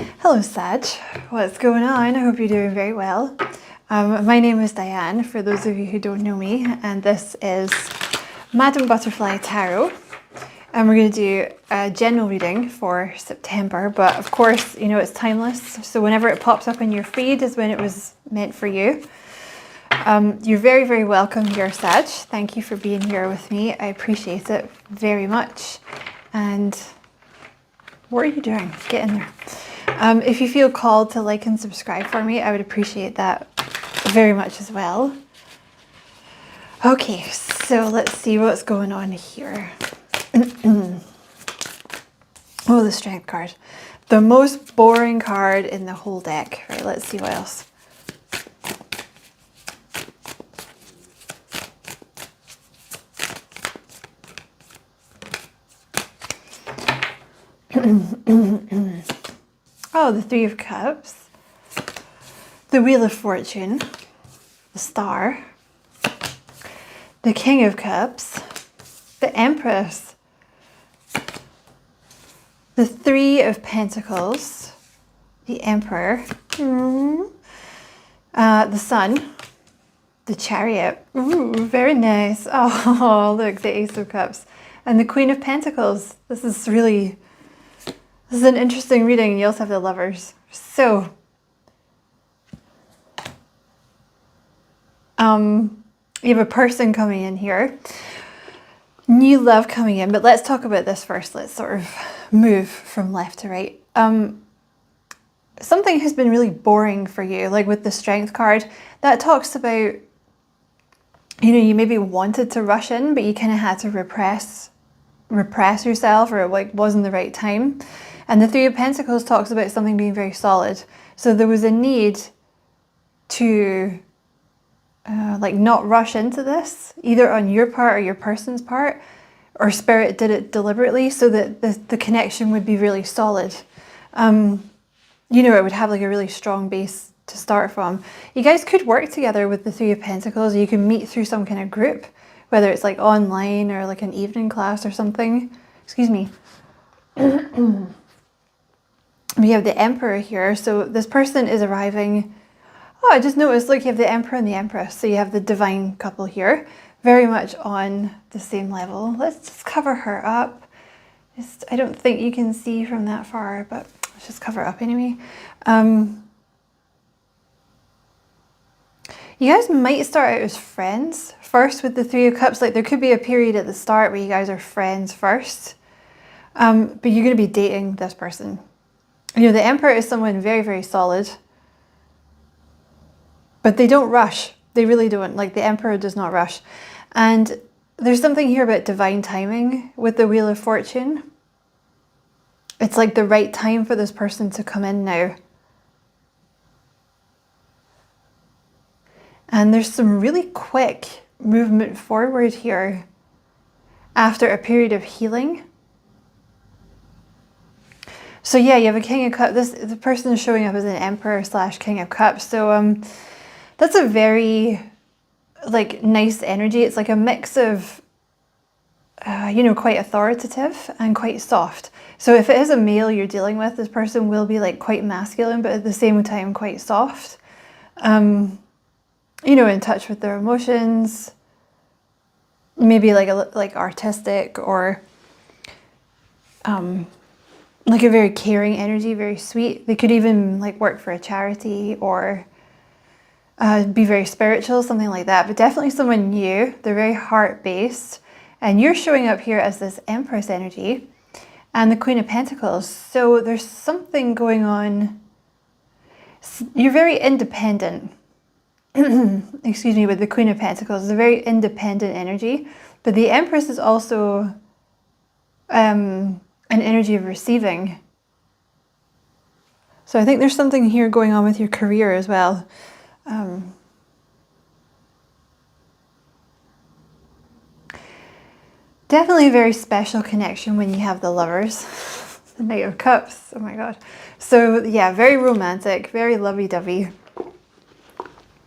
Hello Sag, what's going on? I hope you're doing very well. My name is Diane, for those of you who don't know me, and this is Madam Butterfly Tarot. And we're going to do a general reading for September, but of course, you know, it's timeless. So whenever it pops up in your feed is when it was meant for you. You're very, very welcome here, Sag. Thank you for being here with me. I appreciate it very much. And what are you doing? Get in there. If you feel called to like and subscribe for me, I would appreciate that very much as well. Okay, so let's see what's going on here. Oh, the Strength card. The most boring card in the whole deck. Right, let's see what else. Oh, the Three of Cups, the Wheel of Fortune, the Star, the King of Cups, the Empress, the Three of Pentacles, the Emperor, the Sun, the Chariot. Ooh, very nice. Oh, look, the Ace of Cups, and the Queen of Pentacles. This is an interesting reading. You also have the Lovers. So, you have a person coming in here. New love coming in. But let's talk about this first. Let's sort of move from left to right. Something has been really boring for you. Like with the Strength card. That talks about, you know, you maybe wanted to rush in, but you kind of had to repress yourself, or it like wasn't the right time. And the Three of Pentacles talks about something being very solid. So there was a need to like not rush into this, either on your part or your person's part, or Spirit did it deliberately so that the connection would be really solid. You know, it would have like a really strong base to start from. You guys could work together with the Three of Pentacles. You can meet through some kind of group, whether it's like online or like an evening class or something. Excuse me. We have the Emperor here. So this person is arriving. Oh, I just noticed, look, you have the Emperor and the Empress. So you have the divine couple here, very much on the same level. Let's just cover her up. I don't think you can see from that far, but let's just cover up anyway. You guys might start out as friends first with the Three of Cups. Like there could be a period at the start where you guys are friends first, but you're going to be dating this person. You know, the Emperor is someone very, very solid, but they don't rush. They really don't. Like the Emperor does not rush. And there's something here about divine timing with the Wheel of Fortune. It's like the right time for this person to come in now. And there's some really quick movement forward here after a period of healing. So yeah, you have a King of Cups. The person is showing up as an Emperor / King of Cups. So that's a very like nice energy. It's like a mix of, you know, quite authoritative and quite soft. So if it is a male you're dealing with, this person will be like quite masculine, but at the same time quite soft. You know, in touch with their emotions, maybe like artistic, or like a very caring energy, very sweet. They could even like work for a charity or be very spiritual, something like that. But definitely someone new. They're very heart-based. And you're showing up here as this Empress energy and the Queen of Pentacles. So there's something going on. You're very independent. Excuse me, with the Queen of Pentacles. It's a very independent energy. But the Empress is also an energy of receiving. So I think there's something here going on with your career as well. Definitely a very special connection when you have the Lovers. The Knight of Cups, oh my god. So yeah, very romantic, very lovey-dovey.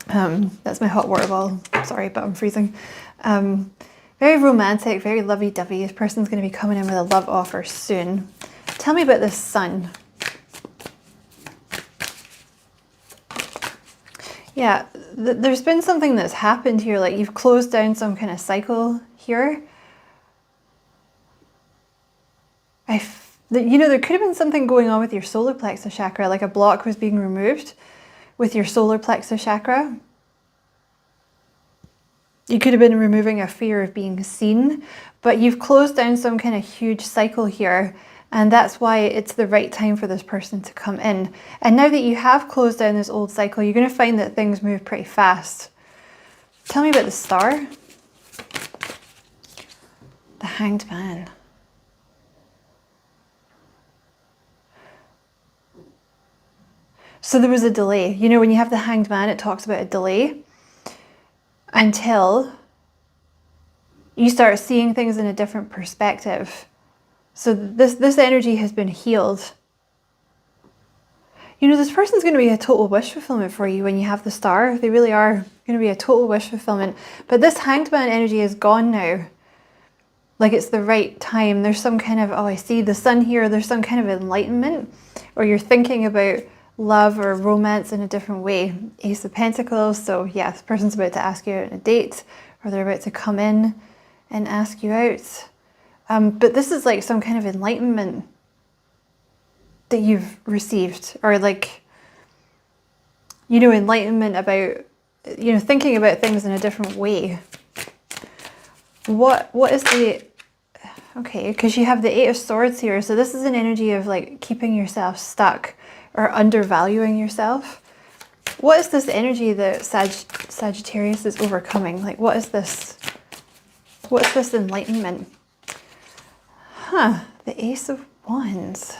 That's my hot water bottle, sorry, but I'm freezing. Very romantic, very lovey-dovey. This person's going to be coming in with a love offer soon. Tell me about this Sun. Yeah, there's been something that's happened here, like you've closed down some kind of cycle here. You know, there could have been something going on with your solar plexus chakra, like a block was being removed with your solar plexus chakra. You could have been removing a fear of being seen, but you've closed down some kind of huge cycle here, and that's why it's the right time for this person to come in. And now that you have closed down this old cycle, you're going to find that things move pretty fast. Tell me about the star. The Hanged Man. So there was a delay. You know, when you have the Hanged Man, it talks about a delay until you start seeing things in a different perspective. So this energy has been healed. You know, this person's going to be a total wish fulfillment for you when you have the star. They really are going to be a total wish fulfillment. But this Hanged Man energy is gone now. Like it's the right time. There's some kind of, oh, I see the sun here. There's some kind of enlightenment, or you're thinking about love or romance in a different way. Ace of Pentacles. So yeah, this person's about to ask you out on a date, or they're about to come in and ask you out. But this is like some kind of enlightenment that you've received, or like, you know, enlightenment about, you know, thinking about things in a different way. What is the, okay, because you have the Eight of Swords here. So this is an energy of like keeping yourself stuck or undervaluing yourself. What is this energy that Sagittarius is overcoming? Like, what is this? What's this enlightenment? The Ace of Wands.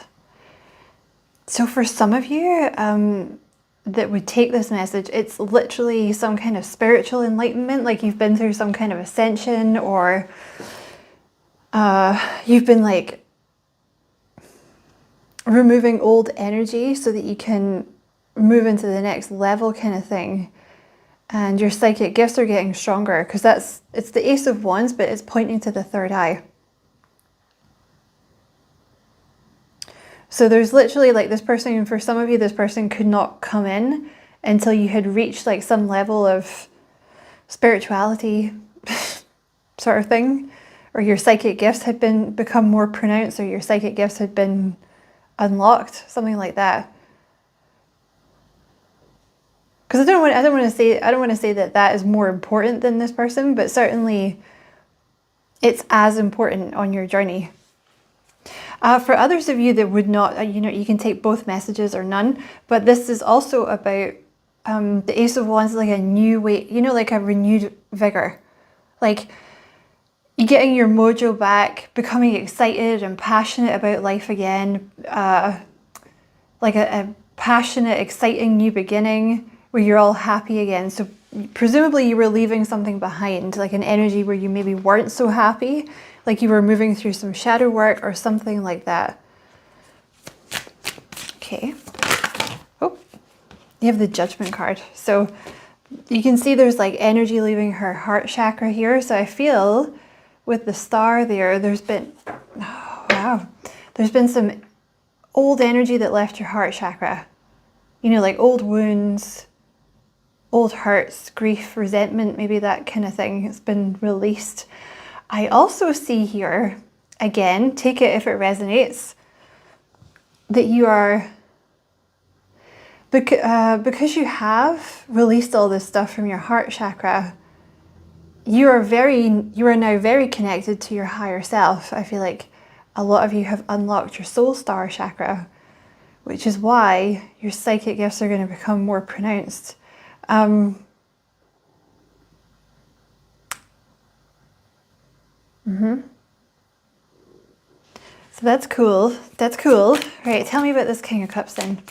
So for some of you that would take this message, it's literally some kind of spiritual enlightenment, like you've been through some kind of ascension, or you've been like removing old energy so that you can move into the next level kind of thing. And your psychic gifts are getting stronger, because it's the Ace of Wands, but it's pointing to the third eye. So there's literally like this person, and for some of you, this person could not come in until you had reached like some level of spirituality sort of thing, or your psychic gifts had become more pronounced, or your psychic gifts had been unlocked, something like that. Because I don't want to say that is more important than this person, but certainly it's as important on your journey. For others of you that would not, you know, you can take both messages or none, but this is also about the Ace of Wands, like a new way, you know, like a renewed vigor, like you getting your mojo back, becoming excited and passionate about life again, like a passionate, exciting new beginning where you're all happy again. So presumably you were leaving something behind, like an energy where you maybe weren't so happy, like you were moving through some shadow work or something like that. Okay. Oh, you have the Judgment card. So you can see there's like energy leaving her heart chakra here. So I feel with the star there, there's been, oh, wow, there's been some old energy that left your heart chakra. You know, like old wounds, old hurts, grief, resentment, maybe that kind of thing. It's been released. I also see here, again, take it if it resonates, that you are, because you have released all this stuff from your heart chakra, you are now very connected to your higher self. I feel like a lot of you have unlocked your soul star chakra, which is why your psychic gifts are going to become more pronounced. So that's cool. That's cool. Right, tell me about this King of Cups then.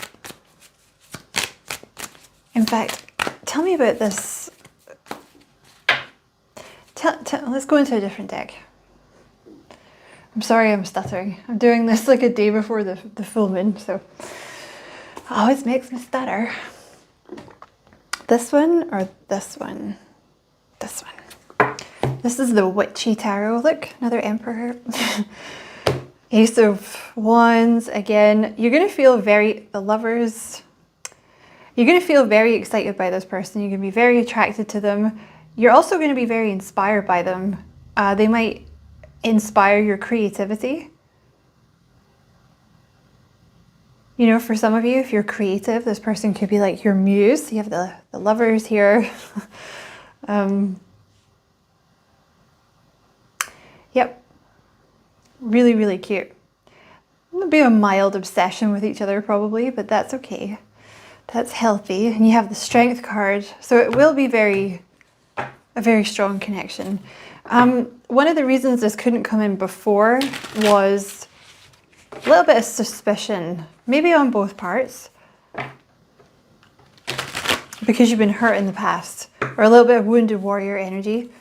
In fact, tell me about this. Let's go into a different deck. I'm sorry I'm stuttering. I'm doing this like a day before the full moon, so always makes me stutter. This one or this one? This one. This is the Witchy Tarot. Look, another Emperor. Ace of Wands again. You're going to feel the Lovers. You're going to feel very excited by this person. You're going to be very attracted to them. You're also going to be very inspired by them. They might inspire your creativity. You know, for some of you, if you're creative, this person could be like your muse. You have the lovers here. Yep. Really, really cute. It'll be a mild obsession with each other probably, but that's okay. That's healthy. And you have the Strength card. So it will be a very strong connection. One of the reasons this couldn't come in before was a little bit of suspicion, maybe on both parts, because you've been hurt in the past, or a little bit of wounded warrior energy.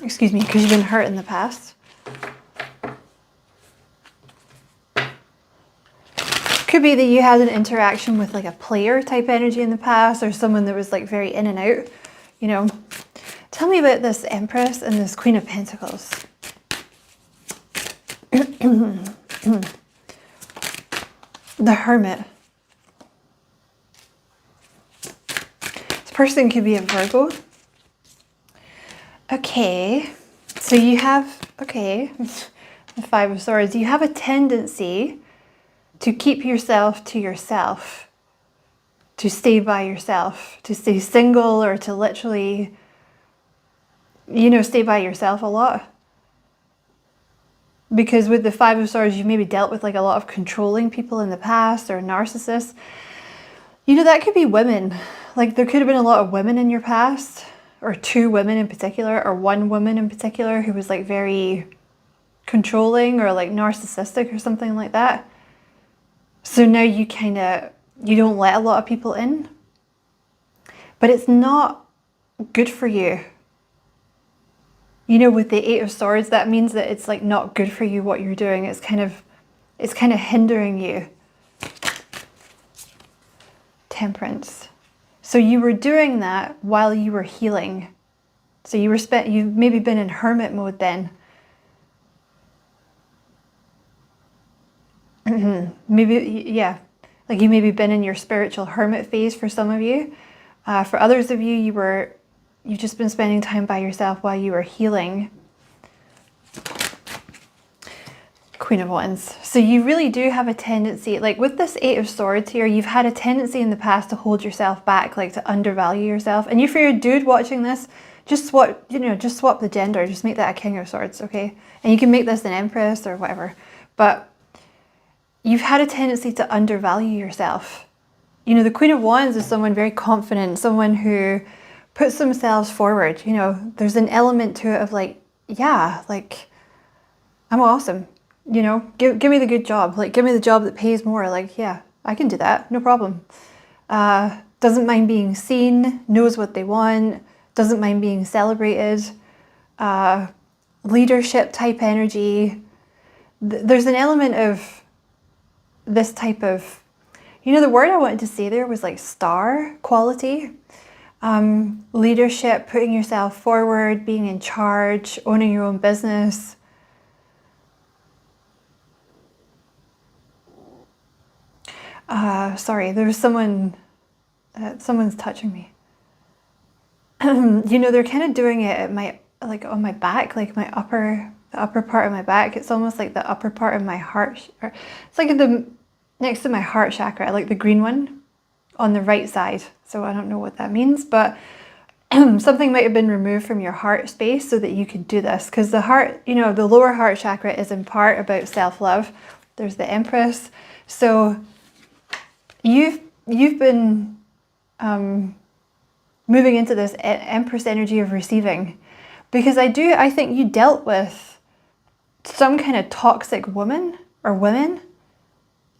Excuse me, because you've been hurt in the past. Could be that you had an interaction with like a player type energy in the past, or someone that was like very in and out, you know. Tell me about this Empress and this Queen of Pentacles. The Hermit. This person could be a Virgo. Okay, so you have, okay, the Five of Swords. You have a tendency to keep yourself to yourself, to stay by yourself, to stay single, or to literally, you know, stay by yourself a lot. Because with the Five of Swords, you've maybe dealt with like a lot of controlling people in the past, or narcissists. You know, that could be women. Like there could have been a lot of women in your past, or two women in particular, or one woman in particular who was like very controlling or like narcissistic or something like that. So now you you don't let a lot of people in. But it's not good for you. You know, with the Eight of Swords, that means that it's like not good for you what you're doing. It's kind of hindering you. Temperance. So you were doing that while you were healing. So you've maybe been in hermit mode then. Maybe, yeah, like you maybe been in your spiritual hermit phase for some of you. For others of you, you've just been spending time by yourself while you were healing. Queen of Wands. So you really do have a tendency, like with this Eight of Swords here, you've had a tendency in the past to hold yourself back, like to undervalue yourself. And if you're a dude watching this, just swap the gender, just make that a King of Swords, okay? And you can make this an Empress or whatever. But you've had a tendency to undervalue yourself. You know, the Queen of Wands is someone very confident, someone who puts themselves forward. You know, there's an element to it of like, yeah, like, I'm awesome. You know, give me the good job. Like, give me the job that pays more. Like, yeah, I can do that. No problem. Doesn't mind being seen, knows what they want, doesn't mind being celebrated. Leadership type energy. There's an element of this type of, you know, the word I wanted to say there was like star quality. Leadership, putting yourself forward, being in charge, owning your own business. Sorry, there was someone's touching me. You know, they're kind of doing it at on my back, like the upper part of my back. It's almost like the upper part of my heart. It's like next to my heart chakra, like the green one on the right side. So I don't know what that means, but something might have been removed from your heart space so that you could do this. Because the heart, you know, the lower heart chakra is in part about self-love. There's the Empress. So you've been moving into this Empress energy of receiving, because I think you dealt with some kind of toxic woman or women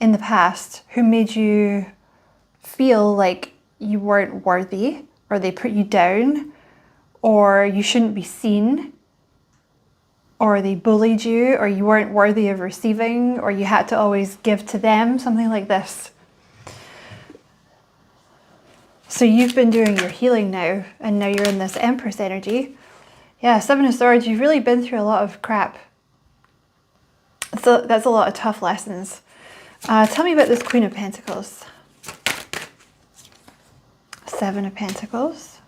in the past who made you feel like you weren't worthy, or they put you down, or you shouldn't be seen, or they bullied you, or you weren't worthy of receiving, or you had to always give to them, something like this. So you've been doing your healing now, and now you're in this Empress energy. Yeah, Seven of Swords, you've really been through a lot of crap. So that's a lot of tough lessons. Tell me about this Queen of Pentacles. Seven of Pentacles.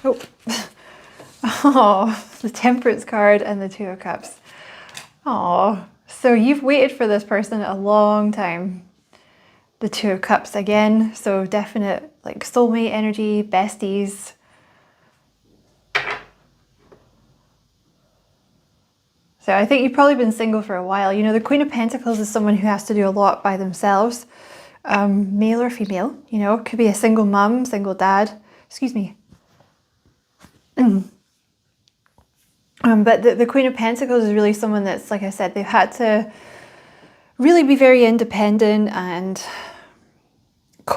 Oh, oh, the Temperance card and the Two of Cups. Oh, so you've waited for this person a long time. The Two of Cups again, so definite like soulmate energy, besties. So I think you've probably been single for a while. You know, the Queen of Pentacles is someone who has to do a lot by themselves, male or female. You know, could be a single mum, single dad. Excuse me. But the Queen of Pentacles is really someone that's, like I said, they've had to really be very independent and,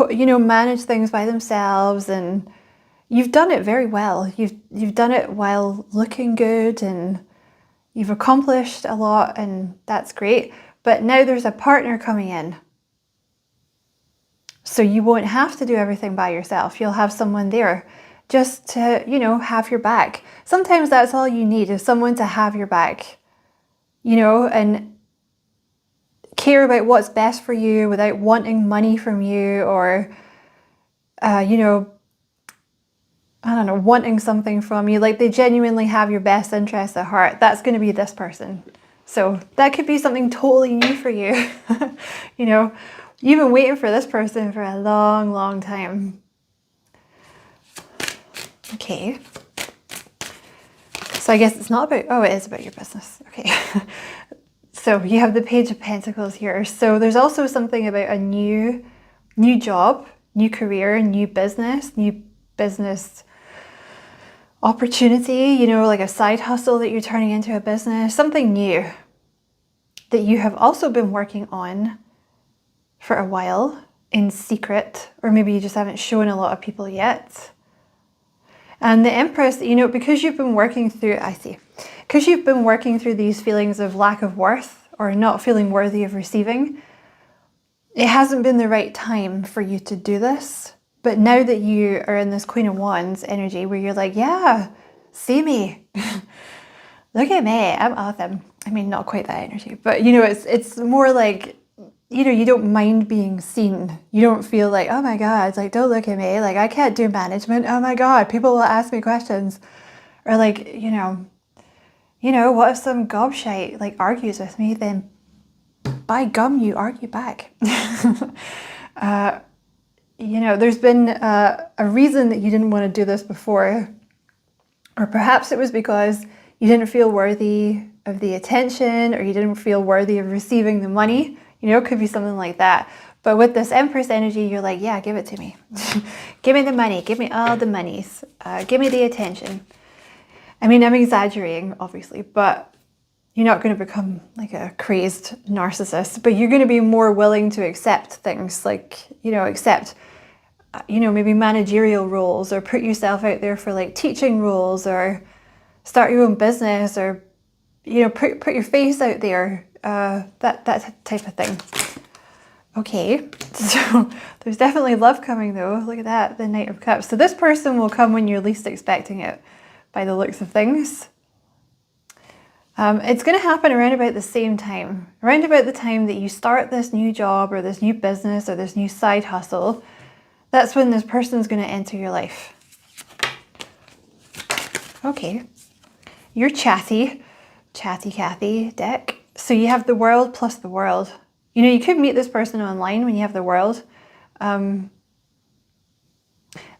you know, manage things by themselves. And you've done it very well. You've done it while looking good, and you've accomplished a lot, and that's great. But now there's a partner coming in. So you won't have to do everything by yourself. You'll have someone there just to, you know, have your back. Sometimes that's all you need, is someone to have your back, you know, and care about what's best for you without wanting money from you or, you know, I don't know, wanting something from you. Like they genuinely have your best interests at heart. That's going to be this person. So that could be something totally new for you. You know, you've been waiting for this person for a long, long time. Okay. So I guess it's not about, oh, it is about your business. Okay. So you have the Page of Pentacles here. So there's also something about a new job, new career, new business opportunity, you know, like a side hustle that you're turning into a business, something new that you have also been working on for a while in secret, or maybe you just haven't shown a lot of people yet. And the Empress, you know, because you've been working through, because you've been working through these feelings of lack of worth or not feeling worthy of receiving, it hasn't been the right time for you to do this. But now that you are in this Queen of Wands energy where you're like, yeah, see me. Look at me, I'm awesome. I mean, not quite that energy, but you know, it's more like, you know, you don't mind being seen. You don't feel like, oh my God, like, don't look at me. Like, I can't do management. Oh my God, people will ask me questions. Or like, you know, what if some gobshite like argues with me? Then by gum, you argue back. You know, there's been a reason that you didn't want to do this before. Or perhaps it was because you didn't feel worthy of the attention, or you didn't feel worthy of receiving the money. You know, it could be something like that. But with this Empress energy, you're like, yeah, give it to me. Give me the money. Give me all the monies. Give me the attention. I mean, I'm exaggerating, obviously, but you're not going to become like a crazed narcissist, but you're going to be more willing to accept things like, you know, maybe managerial roles, or put yourself out there for like teaching roles, or start your own business, or, you know, put your face out there. That type of thing. Okay, so there's definitely love coming though. Look at that, the Knight of Cups. So this person will come when you're least expecting it, by the looks of things. It's going to happen around about the same time, around about the time that you start this new job or this new business or this new side hustle. That's when this person's going to enter your life. Okay, you're chatty Cathy deck. So you have the World plus the World. You know, you could meet this person online when you have the World. They're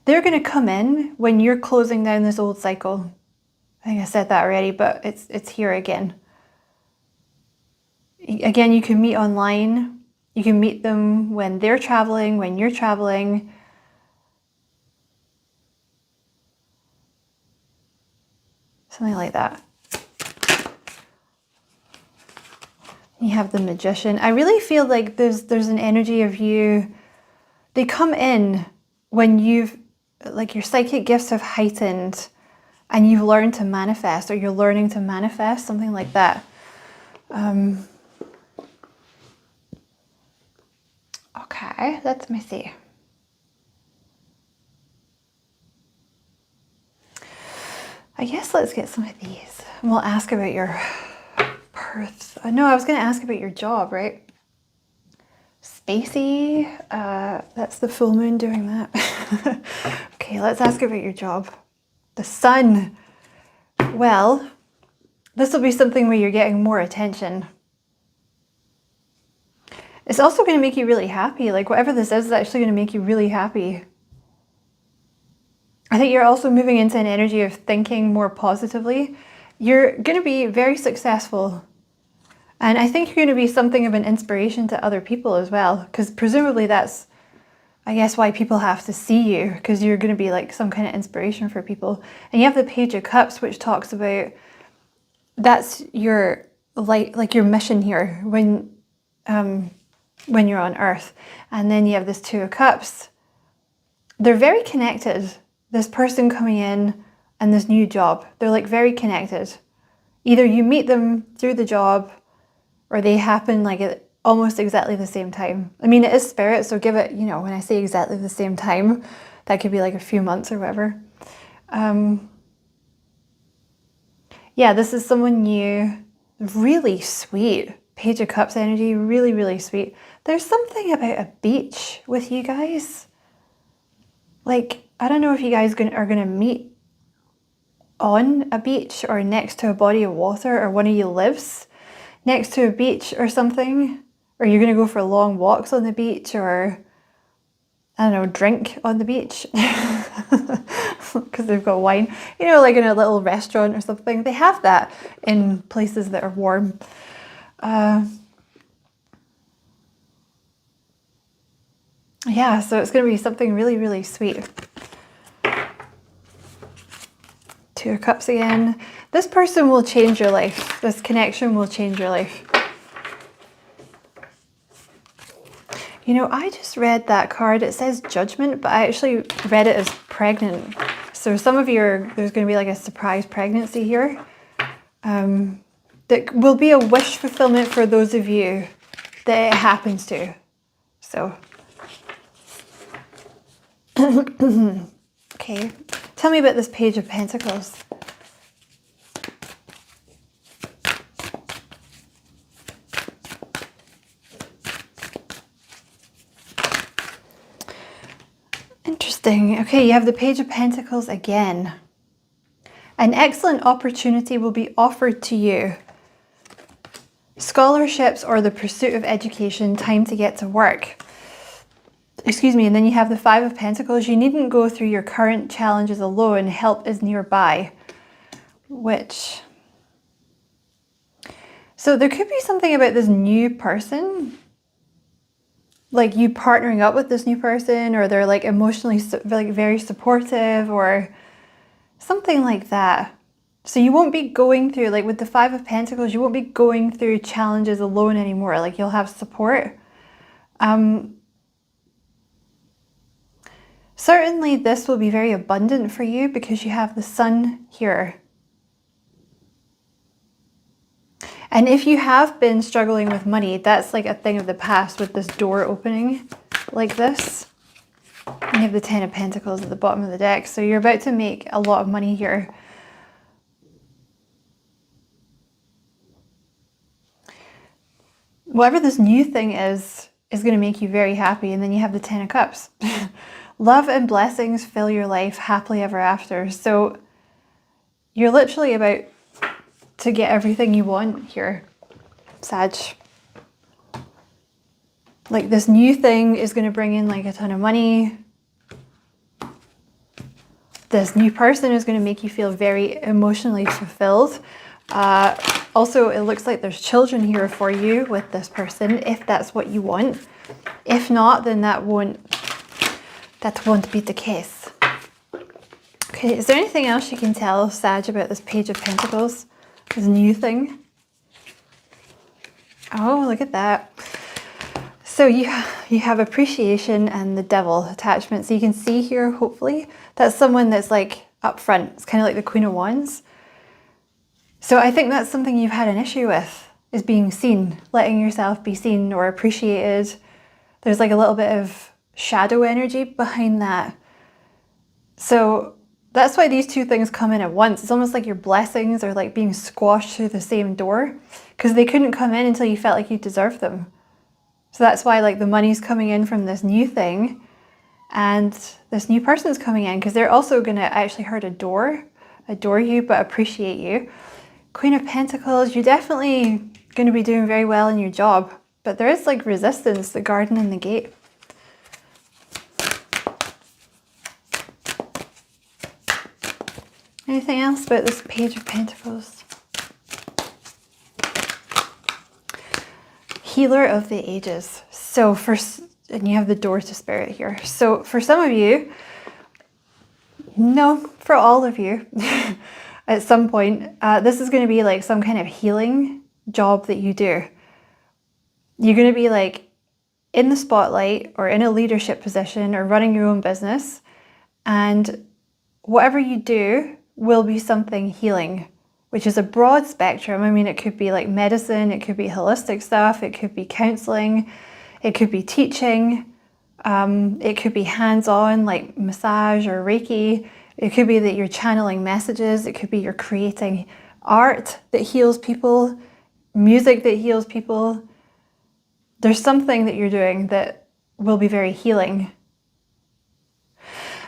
going to come in when you're closing down this old cycle. I think I said that already, but it's here again. Again, you can meet online. You can meet them when they're traveling, when you're traveling. Something like that. You have the Magician. I really feel like there's an energy of you. They come in when you've, like, your psychic gifts have heightened and you've learned to manifest, or you're learning to manifest, something like that. Okay, let me see. I guess let's get some of these. And we'll ask about your birth. No, I was going to ask about your job, right? Spacey. That's the full moon doing that. Okay, let's ask about your job. The Sun. Well, this will be something where you're getting more attention. It's also going to make you really happy. Like whatever this is actually going to make you really happy. I think you're also moving into an energy of thinking more positively. You're going to be very successful. And I think you're going to be something of an inspiration to other people as well. Because presumably that's, I guess, why people have to see you. Because you're going to be like some kind of inspiration for people. And you have the Page of Cups, which talks about that's your like your mission here when you're on Earth. And then you have this Two of Cups. They're very connected. This person coming in and this new job, they're like very connected. Either you meet them through the job or they happen like at almost exactly the same time. I mean, it is spirit, so give it, you know, when I say exactly the same time, that could be like a few months or whatever. Yeah, this is someone new, really sweet. Page of Cups energy, really, really sweet. There's something about a beach with you guys. Like, I don't know if you guys are going to meet on a beach or next to a body of water, or one of you lives next to a beach or something. Or you're going to go for long walks on the beach, or, I don't know, drink on the beach. Because they've got wine. You know, like in a little restaurant or something. They have that in places that are warm. Yeah, so it's going to be something really, really sweet. Two of Cups again. This person will change your life. This connection will change your life. You know, I just read that card. It says Judgment, but I actually read it as pregnant. So some of you there's going to be like a surprise pregnancy here. That will be a wish fulfillment for those of you that it happens to. So, okay. Tell me about this Page of Pentacles. Interesting. Okay, you have the Page of Pentacles again. An excellent opportunity will be offered to you. Scholarships or the pursuit of education, time to get to work. Excuse me, and then you have the Five of Pentacles. You needn't go through your current challenges alone. Help is nearby. Which... So there could be something about this new person. Like you partnering up with this new person, or they're like emotionally like very supportive or something like that. So you won't be going through, like with the Five of Pentacles, you won't be going through challenges alone anymore. Like you'll have support. Certainly this will be very abundant for you because you have the Sun here. And if you have been struggling with money, that's like a thing of the past with this door opening like this. And you have the Ten of Pentacles at the bottom of the deck. So you're about to make a lot of money here. Whatever this new thing is going to make you very happy. And then you have the Ten of Cups. Love and blessings fill your life happily ever after. So you're literally about to get everything you want here, Sag. Like this new thing is going to bring in like a ton of money. This new person is going to make you feel very emotionally fulfilled. Also, it looks like there's children here for you with this person, if that's what you want. If not, then that won't be the case. Okay, is there anything else you can tell Sag about this Page of Pentacles? This new thing? Oh, look at that. So you have appreciation and the Devil attachment. So you can see here, hopefully, that's someone that's like up front. It's kind of like the Queen of Wands. So I think that's something you've had an issue with, is being seen, letting yourself be seen or appreciated. There's like a little bit of shadow energy behind that. So that's why these two things come in at once. It's almost like your blessings are like being squashed through the same door because they couldn't come in until you felt like you deserved them. So that's why like the money's coming in from this new thing and this new person's coming in, because they're also going to actually adore you, but appreciate you. Queen of Pentacles, you're definitely going to be doing very well in your job, but there is like resistance, the garden and the gate. Anything else about this Page of Pentacles? Healer of the ages. So and you have the Door to Spirit here. So for some of you, no, for all of you, at some point, this is going to be like some kind of healing job that you do. You're going to be like in the spotlight or in a leadership position or running your own business, and whatever you do will be something healing, which is a broad spectrum. I mean, it could be like medicine, it could be holistic stuff, it could be counseling, it could be teaching, it could be hands-on like massage or Reiki. It could be that you're channeling messages, it could be you're creating art that heals people, music that heals people. There's something that you're doing that will be very healing.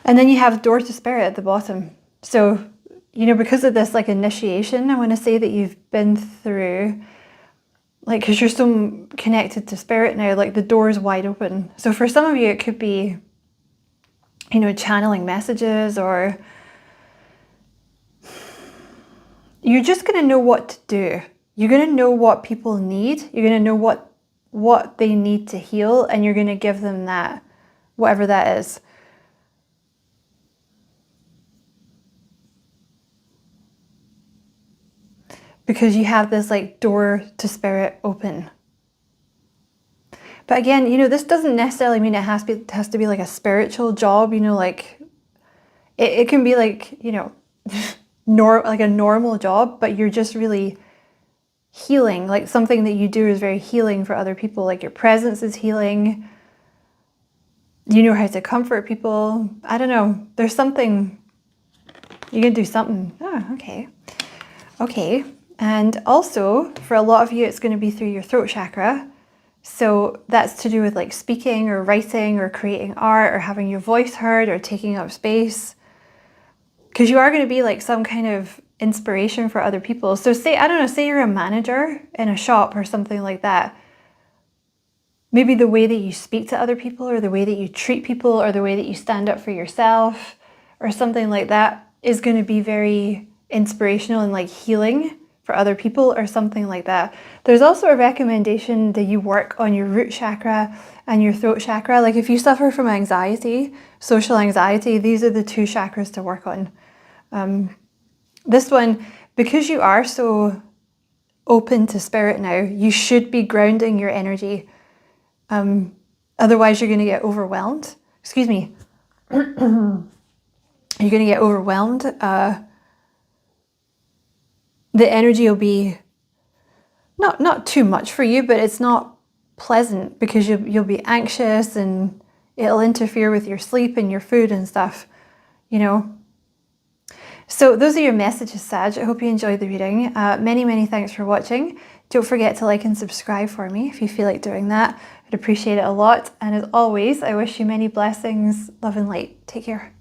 And then you have Door to Spirit at the bottom. So, you know, because of this like initiation, I want to say that you've been through, like, because you're so connected to Spirit now, like the door is wide open. So for some of you, it could be, you know, channeling messages, or you're just going to know what to do. You're going to know what people need. You're going to know what they need to heal, and you're going to give them that, whatever that is. Because you have this like Door to Spirit open. But again, you know, this doesn't necessarily mean it has to be like a spiritual job, you know, like it can be like, you know, like a normal job, but you're just really healing. Like something that you do is very healing for other people. Like your presence is healing. You know how to comfort people. I don't know. There's something, you're going to do something. Oh, okay. Okay. And also, for a lot of you, it's going to be through your throat chakra. So that's to do with like speaking or writing or creating art or having your voice heard or taking up space. Because you are going to be like some kind of inspiration for other people. So say, I don't know, say you're a manager in a shop or something like that. Maybe the way that you speak to other people, or the way that you treat people, or the way that you stand up for yourself or something like that is going to be very inspirational and like healing for other people or something like that. There's also a recommendation that you work on your root chakra and your throat chakra. Like if you suffer from anxiety, social anxiety, these are the two chakras to work on. This one, because you are so open to Spirit now, you should be grounding your energy. Otherwise you're going to get overwhelmed. Excuse me. You're going to get overwhelmed. The energy will be not too much for you, but it's not pleasant because you'll be anxious and it'll interfere with your sleep and your food and stuff, you know. So those are your messages, Sag. I hope you enjoyed the reading. Many thanks for watching. Don't forget to like and subscribe for me if you feel like doing that. I'd appreciate it a lot. And as always, I wish you many blessings, love and light. Take care.